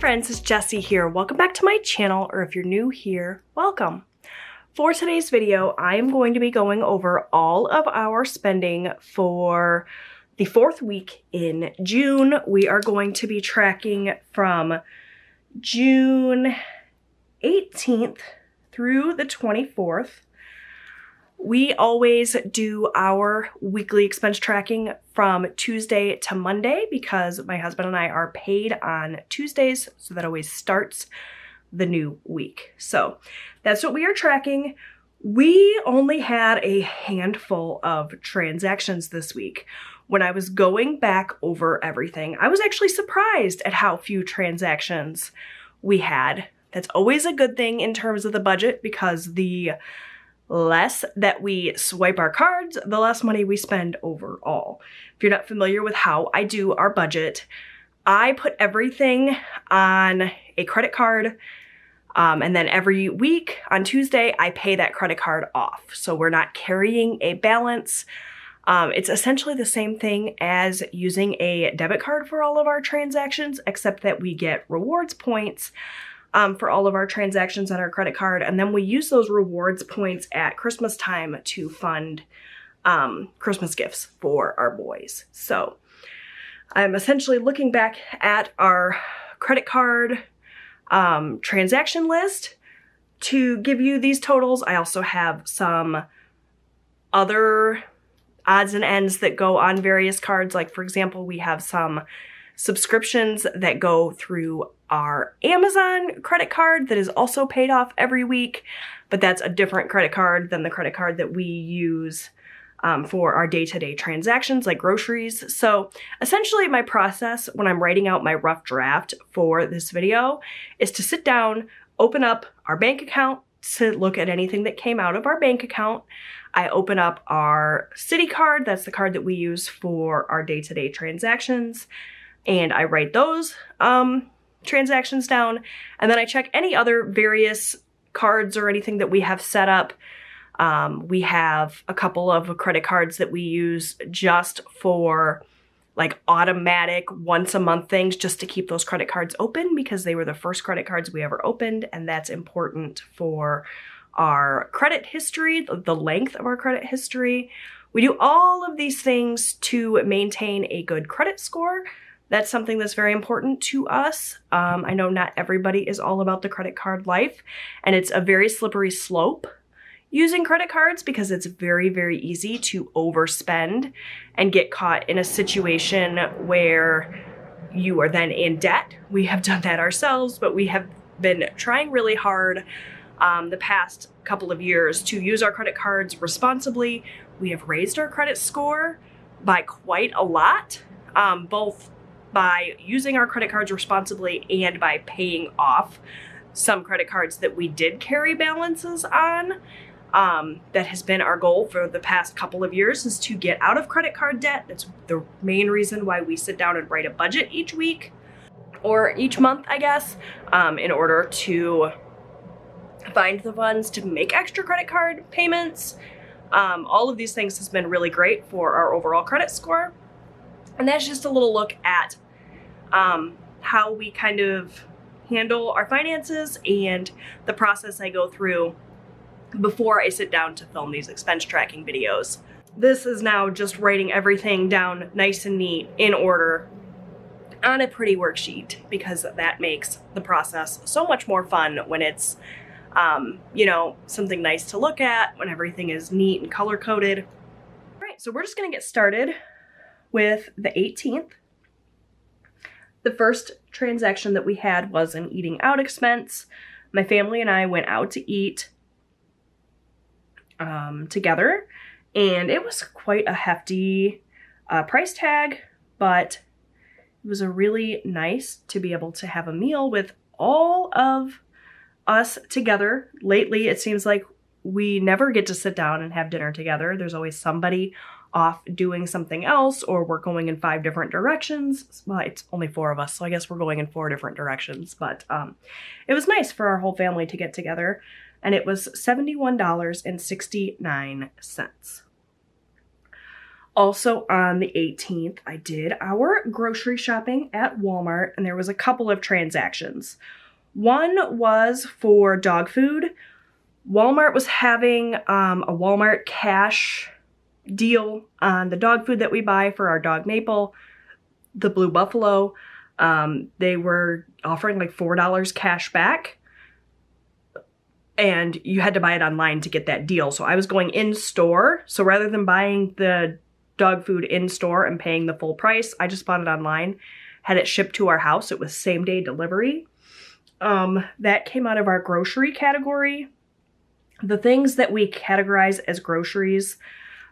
friends, it's Jessie here. Welcome back to my channel, or if you're new here, welcome. For today's video, I am going to be going over all of our spending for the 4th week in June. We are going to be tracking from June 18th through the 24th. We always do our weekly expense tracking from Tuesday to Monday because my husband and I are paid on Tuesdays, so that always starts the new week. So that's what we are tracking. We only had a handful of transactions this week. When I was going back over everything, I was actually surprised at how few transactions we had. That's always a good thing in terms of the budget because the less that we swipe our cards, the less money we spend overall. If you're not familiar with how I do our budget, I put everything on a credit card, and then every week on Tuesday, I pay that credit card off. So we're not carrying a balance. It's essentially the same thing as using a debit card for all of our transactions, except that we get rewards points for all of our transactions on our credit card, and then we use those rewards points at Christmas time to fund Christmas gifts for our boys. So I'm essentially looking back at our credit card transaction list to give you these totals. I also have some other odds and ends that go on various cards. Like, for example, we have some subscriptions that go through our Amazon credit card that is also paid off every week, but that's a different credit card than the credit card that we use for our day-to-day transactions like groceries. So essentially my process when I'm writing out my rough draft for this video is to sit down, open up our bank account to look at anything that came out of our bank account. I open up our Citi card, that's the card that we use for our day-to-day transactions, and I write those transactions down, and then I check any other various cards or anything that we have set up. We have a couple of credit cards that we use just for like automatic once a month things, just to keep those credit cards open because they were the first credit cards we ever opened, and that's important for our credit history, the length of our credit history. We do all of these things to maintain a good credit score. That's something that's very important to us. I know not everybody is all about the credit card life, and it's a very slippery slope using credit cards because it's very, very easy to overspend and get caught in a situation where you are then in debt. We have done that ourselves, but we have been trying really hard the past couple of years to use our credit cards responsibly. We have raised our credit score by quite a lot, both by using our credit cards responsibly and by paying off some credit cards that we did carry balances on. That has been our goal for the past couple of years, is to get out of credit card debt. That's the main reason why we sit down and write a budget each week, or each month, I guess, in order to find the funds to make extra credit card payments. All of these things has been really great for our overall credit score. And that's just a little look at how we kind of handle our finances and the process I go through before I sit down to film these expense tracking videos. This is now just writing everything down nice and neat in order on a pretty worksheet, because that makes the process so much more fun when it's, you know, something nice to look at, when everything is neat and color-coded. All right, so we're just gonna get started with the 18th. The first transaction that we had was an eating out expense. My family and I went out to eat together, and it was quite a hefty price tag, but it was a really nice to be able to have a meal with all of us together. Lately, it seems like we never get to sit down and have dinner together. There's always somebody off doing something else, or we're going in 5 different directions. Well, it's only 4 of us, so I guess we're going in 4 different directions, but it was nice for our whole family to get together, and it was $71.69. Also on the 18th, I did our grocery shopping at Walmart, and there was a couple of transactions. One was for dog food. Walmart was having a Walmart cash deal on the dog food that we buy for our dog Maple, the Blue Buffalo. They were offering like $4 cash back, and you had to buy it online to get that deal. So I was going in store. So rather than buying the dog food in store and paying the full price, I just bought it online, had it shipped to our house. It was same day delivery. That came out of our grocery category. The things that we categorize as groceries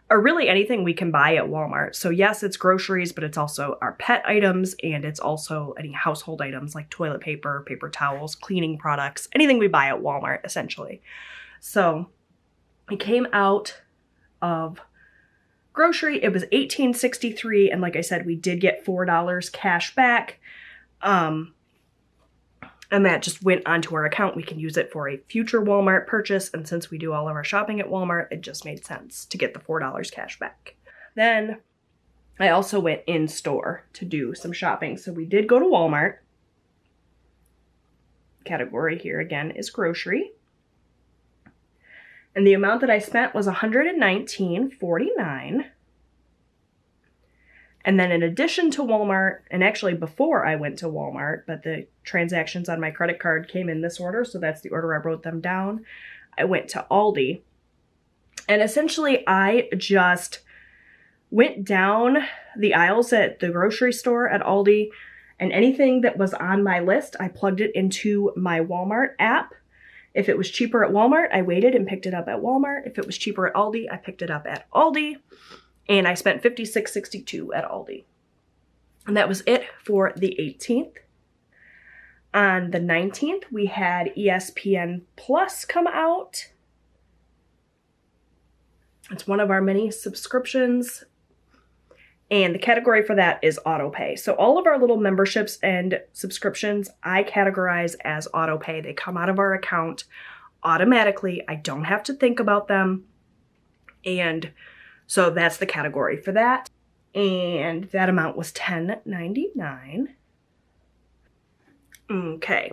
are really anything we can buy at Walmart. So yes, it's groceries, but it's also our pet items, and it's also any household items like toilet paper, paper towels, cleaning products, anything we buy at Walmart, essentially. So it came out of grocery. It was $18.63, and like I said, we did get $4 cash back. And that just went onto our account. We can use it for a future Walmart purchase. And since we do all of our shopping at Walmart, it just made sense to get the $4 cash back. Then I also went in store to do some shopping. So we did go to Walmart. Category here again is grocery. And the amount that I spent was $119.49. And then in addition to Walmart, and actually before I went to Walmart, but the transactions on my credit card came in this order, so that's the order I wrote them down, I went to Aldi. And essentially I just went down the aisles at the grocery store at Aldi, and anything that was on my list, I plugged it into my Walmart app. If it was cheaper at Walmart, I waited and picked it up at Walmart. If it was cheaper at Aldi, I picked it up at Aldi. And I spent $56.62 at Aldi. And that was it for the 18th. On the 19th, we had ESPN Plus come out. It's one of our many subscriptions. And the category for that is auto pay. So all of our little memberships and subscriptions, I categorize as auto pay. They come out of our account automatically. I don't have to think about them. And so that's the category for that. And that amount was $10.99. Okay.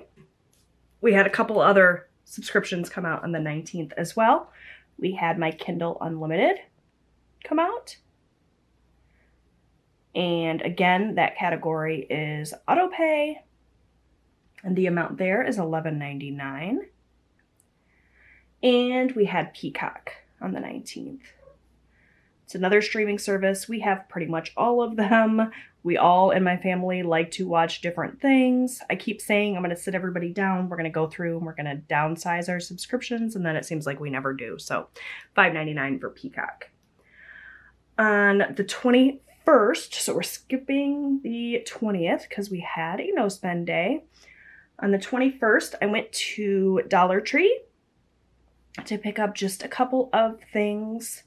We had a couple other subscriptions come out on the 19th as well. We had my Kindle Unlimited come out. And again, that category is auto pay. And the amount there is $11.99. And we had Peacock on the 19th. It's another streaming service. We have pretty much all of them. We all in my family like to watch different things. I keep saying I'm going to sit everybody down. We're going to go through and we're going to downsize our subscriptions, and then it seems like we never do. So $5.99 for Peacock. On the 21st, so we're skipping the 20th because we had a no spend day. On the 21st, I went to Dollar Tree to pick up just a couple of things.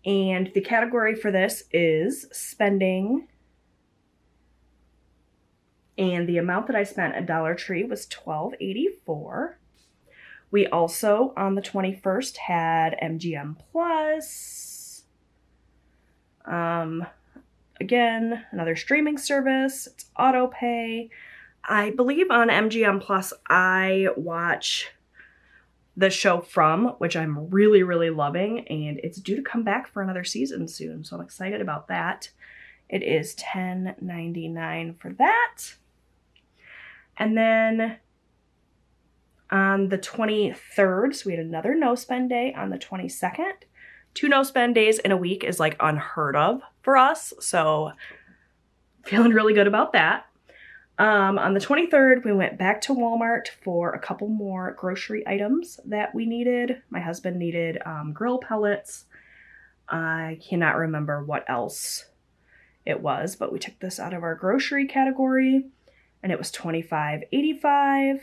And the category for this is spending. And the amount that I spent at Dollar Tree was $12.84. We also, on the 21st, had MGM Plus. Again, another streaming service. It's auto pay. I believe on MGM Plus, I watch the show From, which I'm really, really loving, and it's due to come back for another season soon, so I'm excited about that. It is $10.99 for that. And then on the 23rd, so we had another no spend day on the 22nd. 2 no spend days in a week is like unheard of for us, so feeling really good about that. On the 23rd, we went back to Walmart for a couple more grocery items that we needed. My husband needed grill pellets. I cannot remember what else it was, but we took this out of our grocery category, and it was $25.85.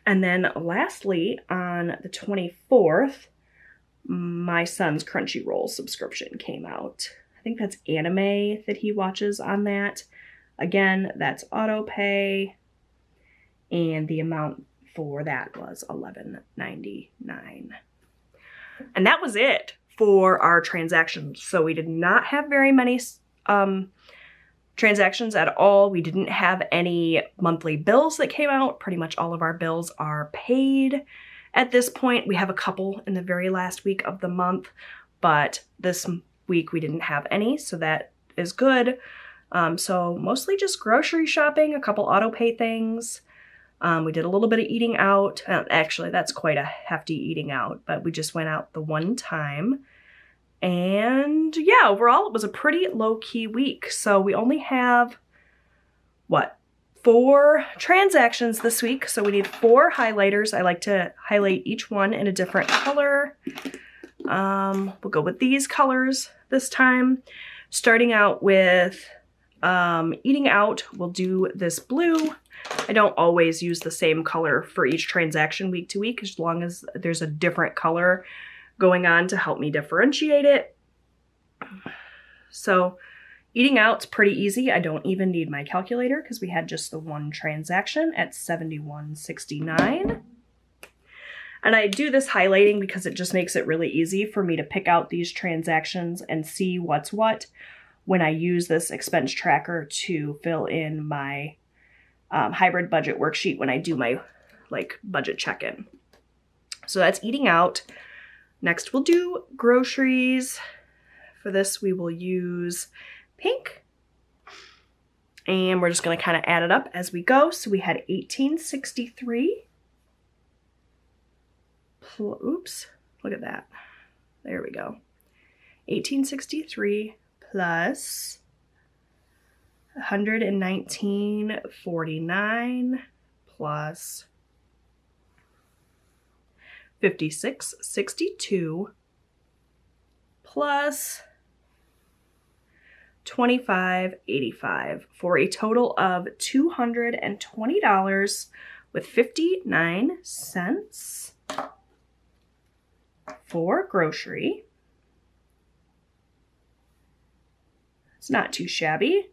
And then lastly, on the 24th, my son's Crunchyroll subscription came out. I think that's anime that he watches on that. Again, that's auto pay, and the amount for that was $11.99. And that was it for our transactions. So we did not have very many transactions at all. We didn't have any monthly bills that came out. Pretty much all of our bills are paid at this point. We have a couple in the very last week of the month, but this week we didn't have any, so that is good. So mostly just grocery shopping, a couple auto pay things. We did a little bit of eating out. Actually, that's quite a hefty eating out, but we just went out the one time. And yeah, overall it was a pretty low-key week. So we only have, what, 4 transactions this week. So we need 4 highlighters. I like to highlight each one in a different color. We'll go with these colors this time. Starting out with eating out, we'll do this blue. I don't always use the same color for each transaction week to week, as long as there's a different color going on to help me differentiate it. So eating out's pretty easy. I don't even need my calculator because we had just the one transaction at $71.69. And I do this highlighting because it just makes it really easy for me to pick out these transactions and see what's what when I use this expense tracker to fill in my hybrid budget worksheet when I do my budget check-in. So that's eating out. Next we'll do groceries. For this we will use pink. And we're just going to kind of add it up as we go. So we had $18.63. Oops, look at that. There we go. $18.63 plus $119.49 plus $56.62 plus $25.85 for a total of $220.59 for grocery. It's not too shabby.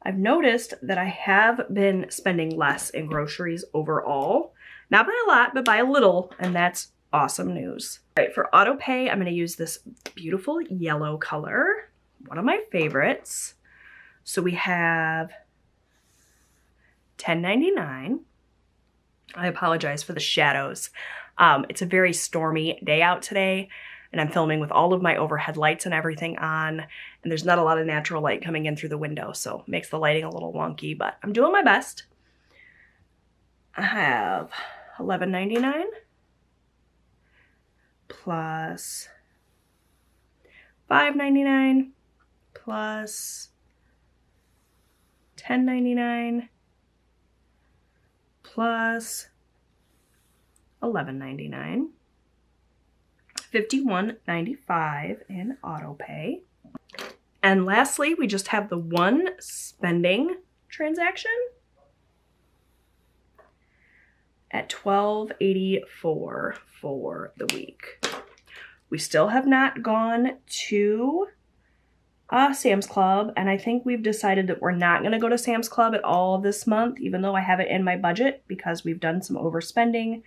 I've noticed that I have been spending less in groceries overall. Not by a lot, but by a little, and that's awesome news. All right, for auto pay, I'm going to use this beautiful yellow color, one of my favorites. So we have $10.99. I apologize for the shadows. It's a very stormy day out today, and I'm filming with all of my overhead lights and everything on, and there's not a lot of natural light coming in through the window, so it makes the lighting a little wonky, but I'm doing my best. I have $11.99 plus $5.99 plus $10.99 plus $11.99, $51.95 in auto pay. And lastly, we just have the one spending transaction at $12.84 for the week. We still have not gone to Sam's Club, and I think we've decided that we're not going to go to Sam's Club at all this month, even though I have it in my budget, because we've done some overspending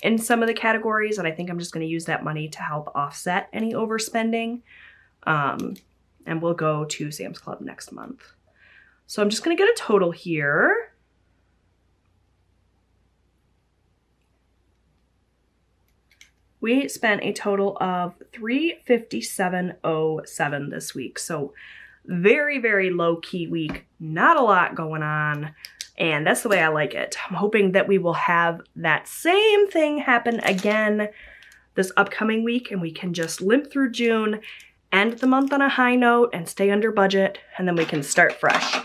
in some of the categories, and I think I'm just going to use that money to help offset any overspending. And we'll go to Sam's Club next month. So I'm just going to get a total here. We spent a total of $357.07 this week. So very, very low-key week. Not a lot going on. And that's the way I like it. I'm hoping that we will have that same thing happen again this upcoming week, and we can just limp through June, end the month on a high note, and stay under budget, and then we can start fresh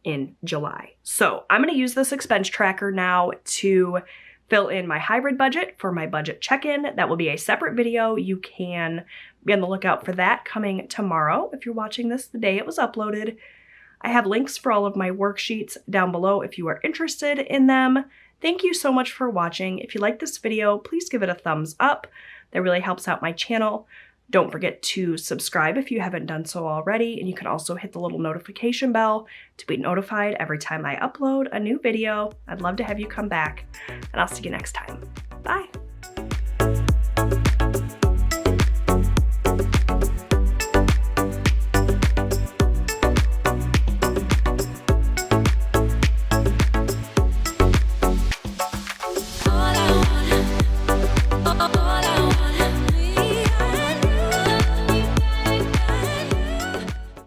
in July. So I'm going to use this expense tracker now to fill in my hybrid budget for my budget check-in. That will be a separate video. You can be on the lookout for that coming tomorrow if you're watching this the day it was uploaded. I have links for all of my worksheets down below if you are interested in them. Thank you so much for watching. If you like this video, please give it a thumbs up. That really helps out my channel. Don't forget to subscribe if you haven't done so already, and you can also hit the little notification bell to be notified every time I upload a new video. I'd love to have you come back, and I'll see you next time. Bye!